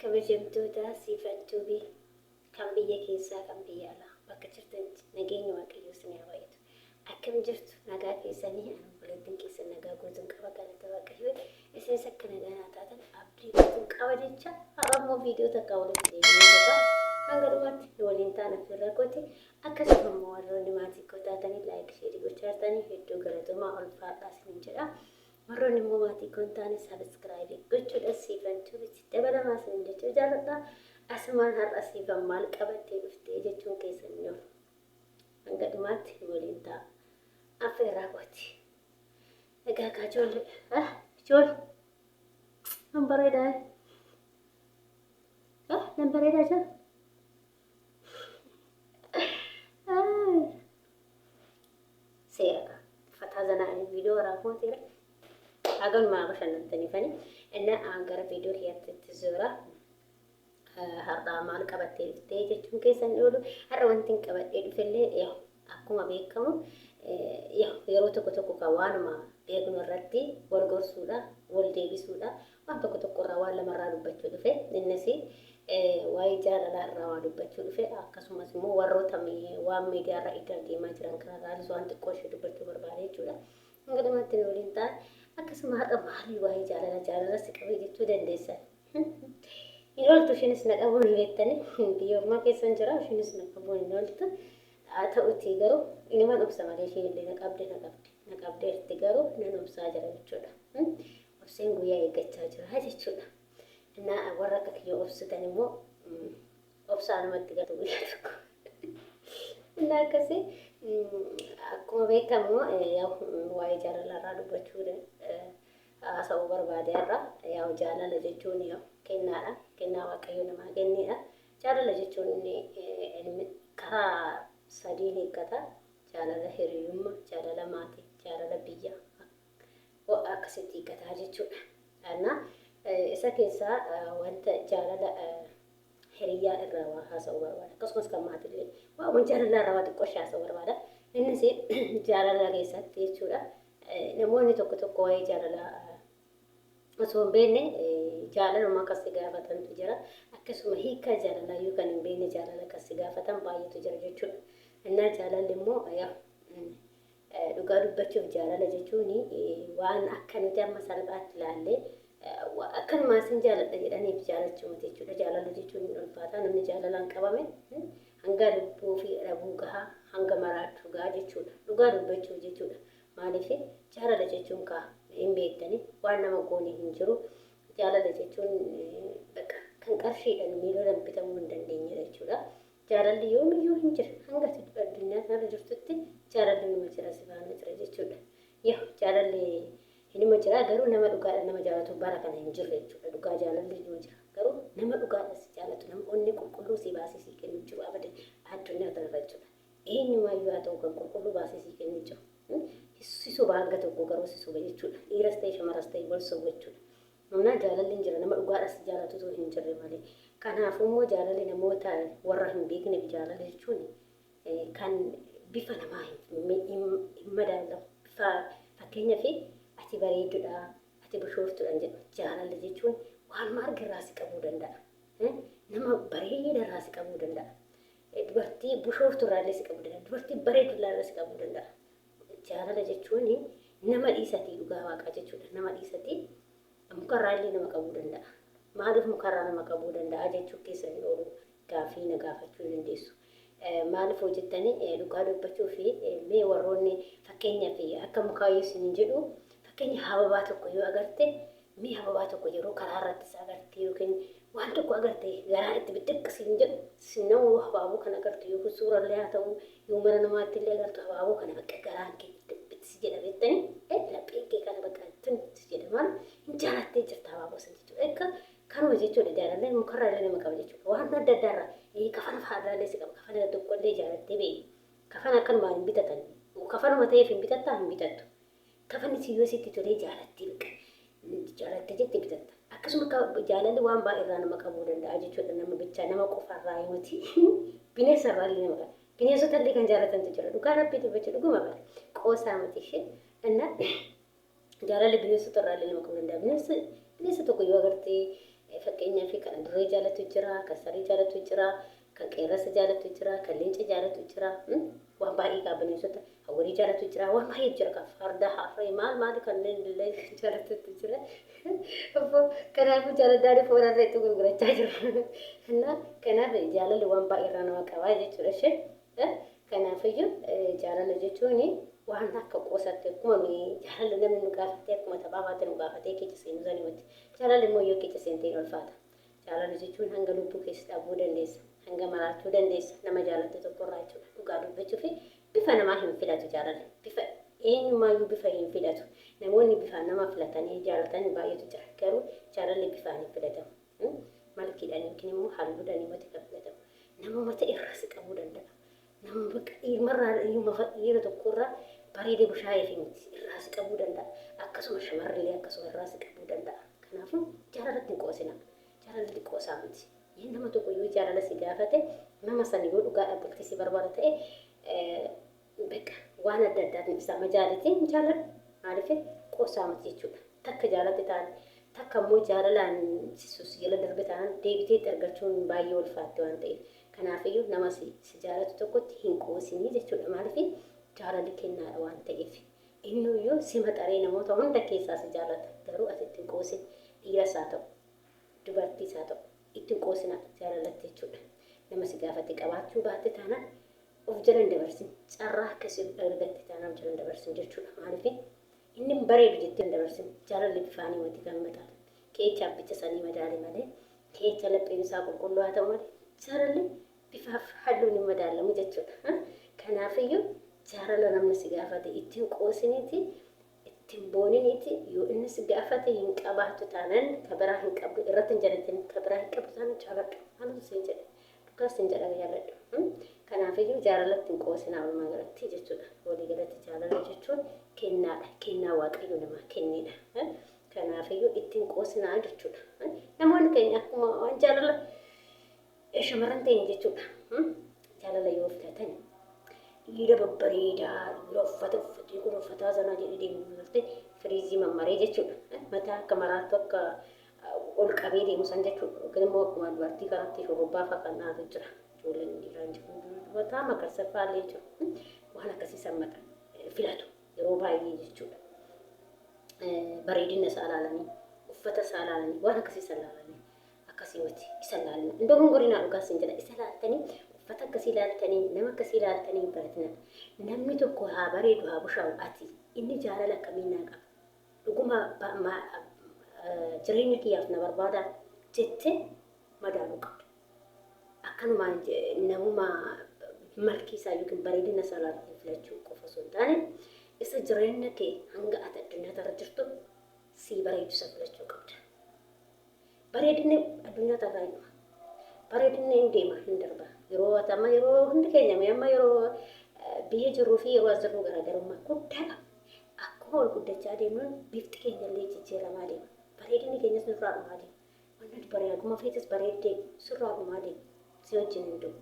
Kabajamtoota siifachuu fi kan biyya keessaa kan biyya alaa bakka jirtanitti nageenya waaqayyoo isin haa baay'atu. Akkam jirtu nagaa keessanii obboleettiin keessan nagaa guutuun qaba galata waaqayyoo isinis akka nagaa taatan abdii guutuun qaba jecha har'ammoo viidiyoo takka walitti deebiin jirra. Hanga dhumaatti waliin taana firra kooti akkasuma immoo warroonni maatii koo taatanii laayik sheerii gochaa jirtanii hedduu galatooma ulfaadhaa isin jedha. Warroonni immoo maatii koo taane sabiskiraayibii gochuudhaan siifachuu fi dabalamaa isin jechuu jaalladha. Asumaan har'a siifan maal qabattee dhuftee jechuun keessan ni oolu. Hanga dhumaatti waliin ta'a. Affeerraa kooti. Egaa kaa ijoollee nan bareedaa nan bareedaa jira. Seera fataa zanaa viidiyoo waraabootiira. Agan ma bashannantani fani inna angara video hiyatti zura harda maal qabattee dhuftee jechuun keessan ni oolu. Har'a wanti qabattee dhufelle akkuma beekamu yeroo tokko kan waanuma beeknu irratti wal gorsuudha wal deebisuudha waan tokko irraa waan lamarraa dubbachuu dhufe innis waa'ee jaalalaa irraa waan dubbachuu dhufe akkasumas immoo warroota waan miidiyaa irraa itti deemaa jiran kanarraanis waan xiqqoo ishee dubbachuu barbaade jechuudha. Hanga dhumaatti waliin ta'a. Akkasuma haadha maalii waa'ee jaalala si qabee jechuu dandeessan. Hin ooltu ishinis na qabuun hin beektani biyyoommaa keessan jira ishinis na qabuun hin ooltu. Haa ta'utii garuu inuma dhobsa malee isheen illee na qabdeerti garuu nan obsaa jira jechuudha. Obseen guyyaa eeggachaa jira jechuudha. Innaa warra akka kiyyoo obsitan immoo obsaa namatti gatu guyyaa tokko. Innaa akkasii akkuma beekamu waa'ee jaalalaa dubbachuu haasa'uu barbaade irra jaalala jechuun kennaadha. Kennaa waaqayyo namaa kennedha. Jaalala jechuun karaa sadii hiikkata. Jaalala hiriyummaa, jaalala maatii, jaalala biyya akkasitti hiikkataa jechuudha. Isa keessaa wanta jaalala hiriyaa irraa waa haasa'uu barbaada. Akkasumas kan maatiillee waan jaalala irraa waa xiqqoo haasa'uu barbaada. Innis jaalala keessatti jechuudha. Namoonni tokko waa'ee jaalalaa osoo hin beekne jaalaluma akkasii gaafatantu jira. Akkasuma hiika jaalalaa yookaan hin beekne jaalala akkasii gaafatan baay'eetu jira jechuudha. Innaa jaalalli immoo dhugaa dubbachuuf jaalala jechuun waan akka nuti amma salphaatti ilaallee akkanumaa isin jaaladha jedhaniif jaalachuu miti jechuudha. Jaalala jechuun hin ulfaata namni jaalalaan qabame hanga lubbuu fi dhabuu gahaa hanga maraachuu gahaa jechuudha. Dhugaa dubbachuu jechuudha. Maaliif jaalala jechuun hin beektani waan nama goone hin jiru. Jaalala jechuun kan qarshiidhaan miiloodhaan bitamuu hin dandeenye jechuudha. Jaalalli yoomiyyuu hin jiru. Hanga addunyaa kanarra jirtutti jaalalli numa jira sifaana jira jechuudha. Jaalalli hinuma jira garuu nama dhugaadhaan nama jaalatu bara kana hin jirre jechuudha. Dhugaa jaalalli numa jira garuu nama dhugaadhaan si jaalatu nama onni qulqulluu si baasee si kennu jiru abadan addunyaa kanarra jechuudha. Eenyumaayyuu haa ta'u kan qulqulluu baasee si kennu jiru. Sisuba hanga tokko garuu sisuba jechuudha. Dhiiras ta'e shamaras ta'e wal sobu jechuudha. Namna jaalalli hin jira nama dhugaadhaan si jaalatutu hin jirre malee. Kanaafuu immoo jaalalli namoota warra hin beekneef jaalala jechuun kan bifa namaa hin madaallamu. Fakkeenyaaf ati bareedduudha ati bishooftuudhaan jedhu jaalala jechuun waan marga irraa si qabuu danda'a. Nama bareeda irraa si qabuu danda'a. Dubartii bishooftu irraa illee si qabuu danda'a. Dubartii bareeddu irraa si qabuu danda'a. Jaalala jechuun nama dhiisatii dhugaa waaqaa jechuudha. Nama dhiisatii mukarraa illee nama qabuu danda'a. Maaliif mukarraa nama qabuu danda'a jechuu keessan oolu gaaffii na gaafachuu dandeessu. Maaliif hojjettanii dhugaa dubbachuu fi mee warroonni fakkeenyaaf akka mukaayyuu isin jedhu fakkeenya hababaa tokko yoo agarte mee hababaa tokko yeroo karaa irrattis agarte yookiin waan tokko agarte garaa itti biddeqqisiin jedhu sinnamoo habaaboo kan agarte yookiin suurallee haa ta'u yoo mana namaatti illee agartu habaaboo kana bakka garaan kee bittisi jedha beektanii lapheen kee kana bakka tun jedha maal hin jaalattee jirta habaaboo san jechuudha. Kanuma jechuudha jaalallee mukarraa illee nama qaba jechuudha. Waan adda addaarraa kafana fa'aadhaa illee si qaba. Kafana tokko illee jaalattee beeku. Kafana akkanumaa hin bitatan. Kafanuma ta'eef hin bitattaa hin bitattu. Kafanni si yoo sitti tolee jaalattee jaalattee jettee bitatta. Akkasuma jaalalli waan baay'eerraa nama qabuu danda'a jechuudha. Nama bichaa nama qofaarraa himati. Bineensarraa illee nama qaba. Bineensota illee kan jaalatantu jira. Dhugaa rabbii dubbachuu dhuguma bara. Qoosaa miti ishee. Jaalalli bineensota irraa illee nama qabuu danda'a. Bineensa tokko yoo agartee Fakkeenyaa fi kan adurree jaalatu jira, kan saree jaalatu jira, kan qeerransa jaalatu jira, kan leenca jaalatu jira. Waan baay'ee qaba bineensota hawwarii jaalatu jira, waan baay'ee jira kan farda harree maal kanneen illee jaalatu jira. Kanaafuu jaaladhaan foonarra itti gurgurachaa jiru. Kanaaf jaalalli waan baay'ee irraa nama qabaa jechuudha ishee. Kanaafiyyuu jaalala jechuun waan akka qoosaatti akkuma jaalala namni nu gaafatee akkuma taphaafatti nu gaafatee keessa seenu sanii miti. Jaalala immoo yoo keessa seenteen ulfaata. Jaalala jechuun hanga lubbuu keessa dhabuu dandeessa. Hanga maraachuu dandeessa. Nama jaalatu tokkorraa jechuudha. Dhugaa dubbachuu fi bifa namaa hin filatu jaalala. Bifa eenyumaayyuu bifa hin filatu. Namoonni bifaan nama filatanii jaalatan baay'eetu jira. Garuu jaalalli bifaan hin filatamu. Malkiidhaan yookiin immoo halluudhaan mati kan filatamu. Nama mata irraas qabuu danda'a. Nama bakka dhiira tokkorraa bareedee bushaayee fi miti irraas qabuu danda'a. Akkasuma shamarrillee akkasuma irraas qabuu danda'a. Kanaafuu jaalalatti hin qoosina. Jaalalli qoosaa miti. Yoo nama tokko yoo jaalala si gaafate nama sani yoo dhugaa dhaabbattee si barbaada ta'e bakka waan adda addaatiin isaa majaalatiin jaalala maaliif qoosaa miti jechuudha. Takka jaalatti taane takka immoo jaalalaan sisus jala darbe taanaan deebitee argachuun baay'ee ulfaatti waan ta'eef. Kanaafiyyuu nama si jaalatu tokkotti hin qoosinii jechuudha. Maaliif jaalalli kennaadha waan ta'eef. Innuyyuu si maxaree namoota hunda keessaa si jaalata. Garuu asitti hin qoosin dhiiras haa ta'u dubartiis haa ta'u itti hin qoosina jaalalatti jechuudha. Nama si gaafate qabaachuu baatte taanaan of jala hin dabarsin. Carraa akkasii argatte taanaan of jala hin dabarsin jechuudha. Maaliif inni bareedu jettee hin dabarsin. Jaalalli bifaanii wanti kan mataala. Keecha abbicha sanii madaale malee keecha lapheen isaa qulqulluu haa ta'u malee jaalalli bifaaf halluun hin madaalamu jechuudha. Kanaafiyyuu jaalala namni si gaafate ittiin qoosiniiti ittiin booniniiti yoo inni si gaafate hin qabaatu taanaan kabiraa hin qabdu irratti hin jalatin kabiraa hin qabdu taanaan jaaladhu maaltu siin jedhe dhugaas hin jedha jaaladhu. Kanaafiyyuu jaalalatti hin qoosinaa walumaa galatti jechuudha. Walii galatti jaalala jechuun kennaadha. Kennaa waaqayyo namaa kennedha. Kanaafiyyuu ittiin qoosinaa jechuudha. Namoonni keenya akkuma waan jaalala shamarran ta'in jechuudha. Jaalala yoo filatan dhiira babbareedaa dhiira uffata uffatee kun uffataa sanaa jedhee deemuu jirte firiizii mammaree jechuudha. Mataa akka maraattu akka ol qabee deemu san jechuudha. Yookiin immoo akkuma dubartii karaatti shurrubbaa fa'aa kan naatu jira. Ijoolleen dhiiraan jiru mataa makarsa faallee jiru. Waan akkasii sammata filatu yeroo baay'ee jechuudha. Bareedina isaa ilaalanii uffata isaa ilaalanii waan akkasii isaa ilaalanii akkasii wati isa ilaalanii iddoo gongorinaa dhugaas hin jedha isa ilaaltanii uffata akkasii ilaaltanii nama akkasii ilaaltanii hin baratina. Namni tokko haa bareedu haa bushaa'u ati inni jaalala akkamiin naa qaba dhuguma jireenya kiyyaaf na barbaada jettee madaaluu qabda. Akkanumaan namuma malkii isaa yookiin bareedina isaa ilaaltanii filachuu qofa osoo hin taane isa jireenya kee hanga ati addunyaa irra jirtu si bareedu isa filachuu qabda. Bareedinni addunyaa irraa hin dhufa. Bareedinni hin deema hin darba. Yeroo hundi keenya amma yeroo biyya jirruu fi yeroo as jirru garaagarummaa guddaa qaba. Akkuma ol guddachaa deemnuun bifti keenya illee jijjiiramaa deema. Bareedinni keenyas nurraa dhumaa deema. Wanti bareeduma feetis bareeddee sirraa dhumaa deema. Si wajjin hin dhufu.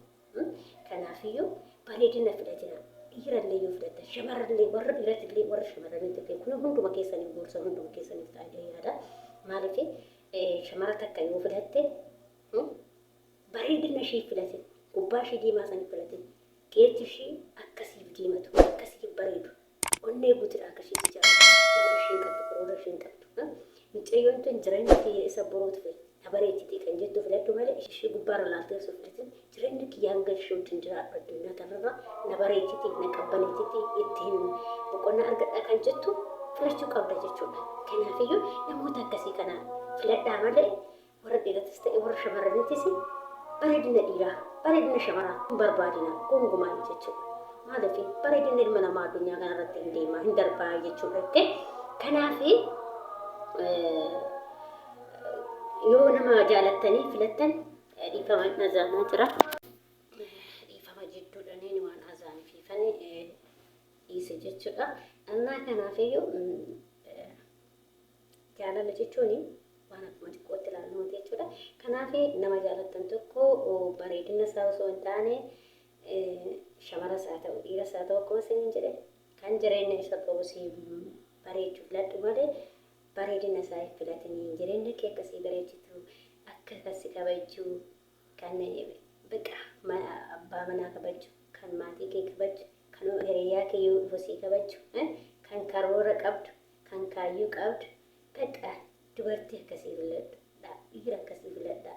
Kanaafiyyuu bareedina filatina. Dhiirallee yoo filatta shamarrallee warra dhiiratillee warra shamarranitti ta'e kun hunduma keessanii gorsa hunduma keessaniif ta'ee yaada. Maaliif shamara takka yoo filatte bareedina ishee filatin gubbaa ishee diimaa sanii filatin keetti ishee akkasiif diimatu akkasiif bareedu onnee guutuudha akkasii jaalatu yeroo isheen qabdu mucayyoon tun jireenya kiyya isa borootu fi bareechitee kan jettu filadhu malee ishee gubbaarra laaltee osoo filatin jireenya kiyyaan galchuu ittiin jiraadhu addunyaa kanarra na bareechitee na qabbaneechitee ittiin boqonnaa argadhaa kan jettu filachuu qabda jechuudha. Kanaafiyyuu namoota akkasii kana filadhaa malee warra dhiiratis ta'e warra shamarranittis bareedina dhiiraa bareedina shamaraa hin barbaadina gongumaan jechuudha. Maaliif bareedina ilma namaa addunyaa kanarratti hin deemaa hin darbaa jechuudha. Kanaafi yoo nama jaalattanii filattan dhiifama azaanaa jira. Dhiifama jidduudhaan waan azaanii fiifanii dhiise jechuudha. Annaa kanaafiyyuu jaalala jechuun waan akkuma xiqqootti ilaallamu jechuudha. Kanaafi nama jaalattan tokko bareedina isaa osoo hin taane shamaras haa ta'u dhiiras haa ta'u akkuma isin jedhe kan jireenya isa qabu si bareechuu filadhu malee bareedina isaa filatanii jireenya kee akkasii bareechitu kabajuu kan baqa abbaa manaa kabajuu kan maatii kee kabajuu kan hiriyaa kee yoo dhufusii kabajuu kan karoora qabdu kan kaayyuu qabdu baqa dubartii akkasii filadhu dhiira akkasii filadha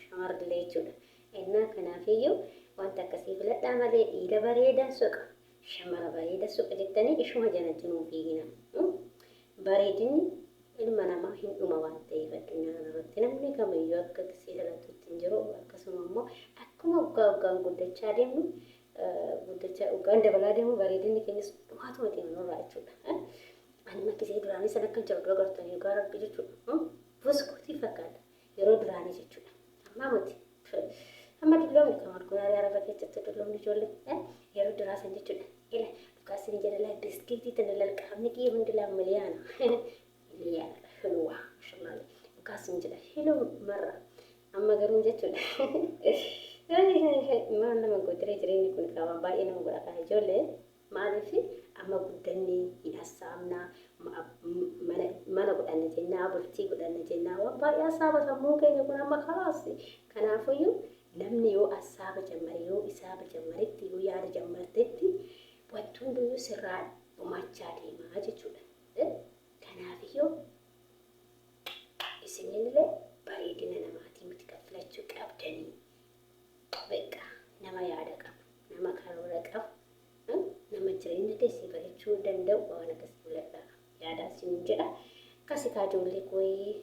shamarrillee jechuudha. Innaa kanaafiyyuu wanta akkasii filadhaa malee dhiira bareedaa soqa shamara bareeda soqa jettanii ishuma janajjinuun fiigina. Bareedinni ilma namaa hin dhuma waan ta'eef addunyaa kanarratti namni kamiyyuu akka gisee dhalatutti hin jiru akkasuma immoo akkuma waggaan guddachaa deemnu waggaan dabalaa deemu bareedinni keenyas dhumaatuma deemanurraa jechuudha. Ani makkisee duraanii sana akka jiru dura gartanii egaa rabbi jechuudha. Buskuutii fakkaata yeroo duraanii jechuudha. Amma dulloomni kan margooyaa araba keessatti dulloomni ijoollee yeroo duraa san jechuudha. Ila dhugaasni jedhala biskiitii tana lalqaafni kiyya hundi laa miliyaana. Miliyaana hilwa shamaali dhugaasni jedha hiluu marra amma garuu jechuudha. Maal nama godhee jireenyi kun qaban baay'ee nama godha kan ijoollee maaliif amma guddanne hin hassaabnaa mana godhanne jennaa bultii godhanne jennaa waan baay'ee hassaaba sammuu keenya kun amma kaasi. Kanaafiyyuu namni yoo hassaaba jammare yoo isaaba jammaretti yoo yaada jammartetti wanti hundiyyuu sirraa dhumachaa deemaa jechuudha. Kanaafiyyuu isinillee bareedina namaatii miti kaffalachuu qabdanii beekaa nama yaada qabu nama karoora qabu nama jireenya keessii barachuu danda'u waan akkasii filadha yaadaa siin jedha. Akkasii kaajoollee kooyii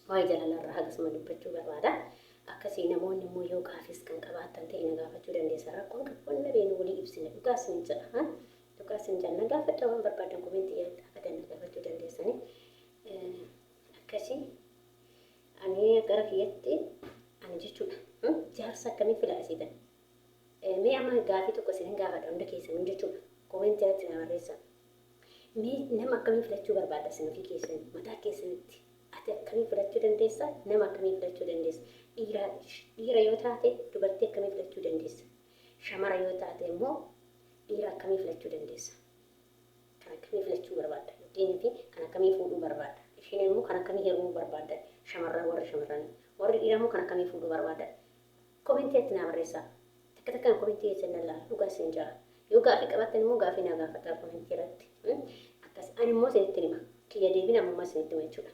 waa'ee jalalarraa akkasuma dubbachuu barbaada. Akkasii namoonni immoo yoo gaafis kan qabaatan ta'e na gaafachuu dandeessa. Rakkoon qabbanna beenu walii ibsine dhugaas ni jedha. Dhugaas ni jedha. Gaafadha waan barbaadan komentii akka danna gaafachuu dandeessanii. Akkasii ani gara kiyyatti ani jechuudha. Jaarsa akkamii filaasiitan? Mee amma gaafii tokko isin gaafadha hunda keessanii jechuudha. Komentii irratti na barreessaa. Mee nama akkamii filachuu barbaadda isin ofii keessanii mataa keessanitti? Ati akkamii filachuu dandeessa? Nama akkamii filachuu dandeessa? Dhiira yoo taate dubartii akkamii filachuu dandeessa? Shamara yoo taate immoo dhiira akkamii filachuu dandeessa? Kan akkamii filachuu barbaadda? Dhiirri fi kan akkamii fuudhuu barbaadda? Isheen immoo kan akkamii heerumuu barbaadda? Shamarran warri dhiira immoo kan akkamii fuudhuu barbaadda? Komentii irratti na barreessaa. Takka takkaan komentii keessan lallaa dhugaa isin jira. Yoo gaafii qabaattan immoo gaafii na gaafadhaa komentii irratti. Akkas ani immoo isinitti hima. Kiyya deebiin ammoo isinitti hima jechuudha.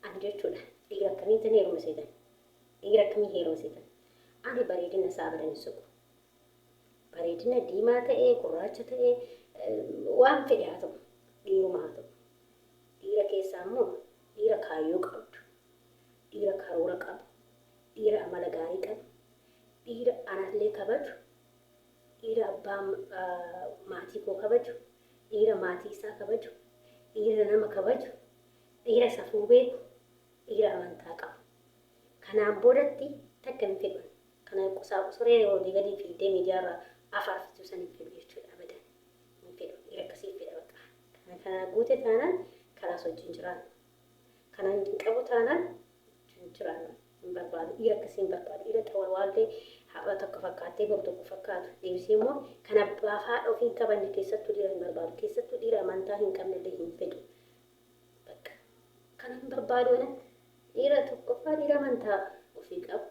Ani jechuudha dhiira akkamiitiin heerumsiitan? Dhiira akkamii heerumsiitan? Ani bareedina isaa badan suqu. Bareedina diimaa ta'ee gurraacha ta'ee waan fedhe haa ta'u dhiiruma haa ta'u. Dhiira keessaa immoo dhiira kaayyoo qabdu, dhiira karoora qabu, dhiira amala gaarii qabu, dhiira anallee kabaju, dhiira abbaa maatii koo kabaju, dhiira maatii isaa kabaju, dhiira nama kabaju, dhiira safuu beeku, dhiira amantaa qabu. Kanaan boodatti takka hin fedhu. Kana qusaaqusaree olii gadi fiidee miidiyaarraa afaarfachuu san hin fedhu jechuudha abadan. Hin fedhu dhiira akkasii fedha bakka. Kana guute taanaan kalaas wajjin jiraannu. Kana hin qabu taanaan wajjin jiraannu. Hin barbaadu dhiira akkasii hin barbaadu. Dhiira xawwaallee haadha tokko fakkaattee boru tokko fakkaatu. Deebisee immoo kan abbaa fi haadha ofii hin qabanne keessattuu dhiira hin barbaadu. Keessattuu dhiira amantaa hin qabnellee hin fedhu. Bakka kana hin barbaadu dhiira tokkoffaa dhiira amantaa ofii qabu.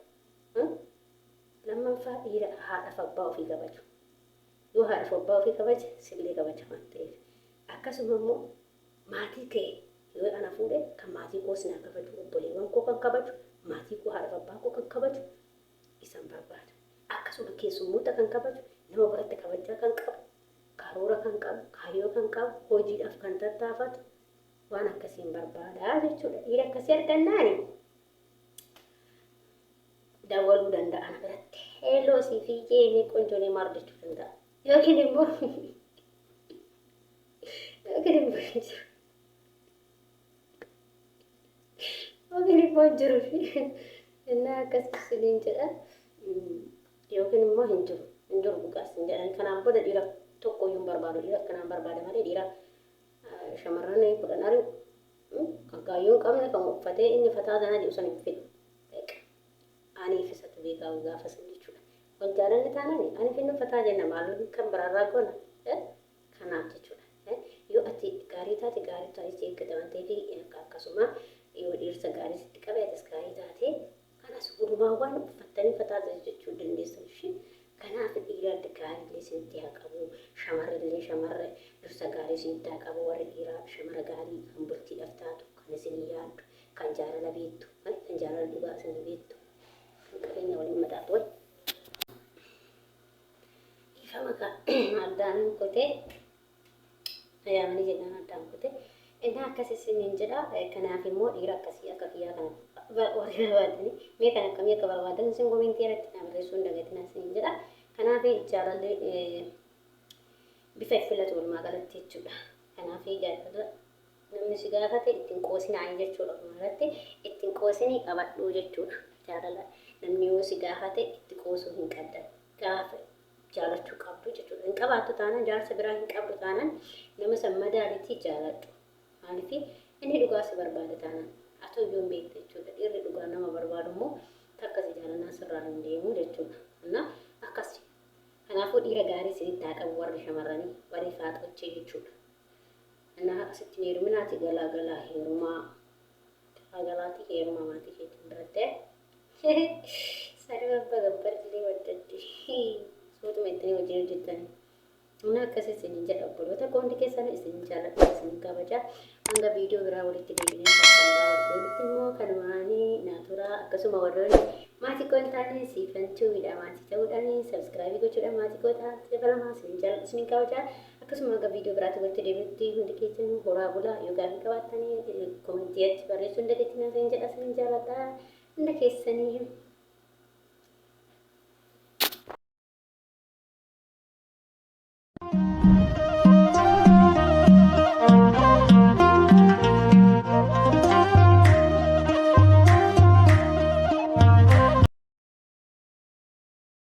Lammaffaa dhiira haadha fi abbaa ofii kabaju. Yoo haadha fi abbaa ofii kabaje sibilee kabaja waan ta'eef. Akkasuma immoo maatii kee yoo ana fuudhe kan maatii koos na kabaju obboleewwan koo kan kabaju maatii koo haadha fi abbaa koo kan kabaju isan barbaada. Akkasuma keessummoota kan kabaju nama biratti kabajaa kan qabu karoora kan qabu kaayyoo kan qabu hojiidhaaf kan tattaafatu waan akkasiin barbaadaa jechuudha. Dhiira akkasii argannaani dawwaluu danda'an biratti heeloo sii fi jeemee qonjoolee maardachuu danda'a. Yookiin immoo jiru fi innaa akkasii siniin jedha. Yookiin immoo hin jiru dhugaas hin jedhan. Kanaan booda dhiira tokko iyyuu hin barbaadu. Dhiira akkanaan barbaada malee dhiira shamarran kudhan ari'u kan kaayyoo hin qabne kan uffatee inni fataa sana jedhu sana hin fedhu. Ani ifisatu beekaa gaafa san jechuudha. Wal jaalanne taanani ani finnu fataa jenna maal kan biraarraa goona kanaaf jechuudha. Yoo ati gaarii taate gaarii taate eeggata waan ta'eef akkasuma yoo dhiirsa gaarii sitti qabeetes gaarii waan uffattanii fataasa jechuu dandeessan ishee. Kanaaf dhiirri gaarii isinitti haa qabu. Shamarrillee shamarra dursa gaarii isinitti haa qabu. Warri dhiiraa shamara gaarii kan bultiidhaaf taatu kan isin yaaddu kan jaalala beektu kan jaalala dhugaa isin beektu kan qabeenya waliin mataatu wal. Ifa maqaa addaan kotee yaamanii jedhan addaan kotee inni akkas isiniin jedha. Kanaaf immoo dhiira akkasii akka kiyyaa kana warri barbaadanii mee kan akkamii akka barbaadan isin komentii irratti na barreessuu hin dagatinaa isiniin jedha. Kanaaf jaalallee bifa filatu walumaa galatti jechuudha. Kanaaf jaalala namni si gaafate ittiin qoosinaa jechuudha. Walumaa ittiin qoosinii qabadhuu jechuudha. Jaalala namni yoo si gaafate itti qoosuu hin qabdan. Gaafa jaalachuu qabdu jechuudha. Hin qabaattu taanaan jaarsa biraa hin qabdu taanaan nama san madaaliitii jaaladhu. Maaliif inni dhugaa si barbaada taanaan haa ta'u iyyuu hin beektu jechuudha. Dhiirri dhugaa nama barbaadu immoo takka si jaalannaa sirraa hin deemu jechuudha. Akkas kanaafuu dhiira gaarii isinitti haa qabu warri shamarranii warri faaxochee jechuudha. Akkasitti heeruminaati galaa heerumaa galaati heerumaa maatii keetiin birattee sadii abbaa gabbarrillee waddaddi suutuma ittiin hojii hojjettanii. Akkasii isiniin jedha obboloota qoonni keessan isiniin jaalladha isiniin kabajaa. Hanga viidiyoo biraa walitti deebinee walitti immoo kanumaanii naaturaa akkasuma warroonni maatii kontaanii siifantuudha maatii ta'uudhaan sabskraayibii gochuudhaan maatii kootaa dabalamaa isiniin jaalladha isiniin kabajaa. Akkasuma hanga viidiyoo biraatti walitti deebinutti hundi keessan horaa bulaa yoo gaaffii qabaattanii komentii barreessuu hin dagatinaa isiniin jedha isiniin jaalladha hunda keessanii.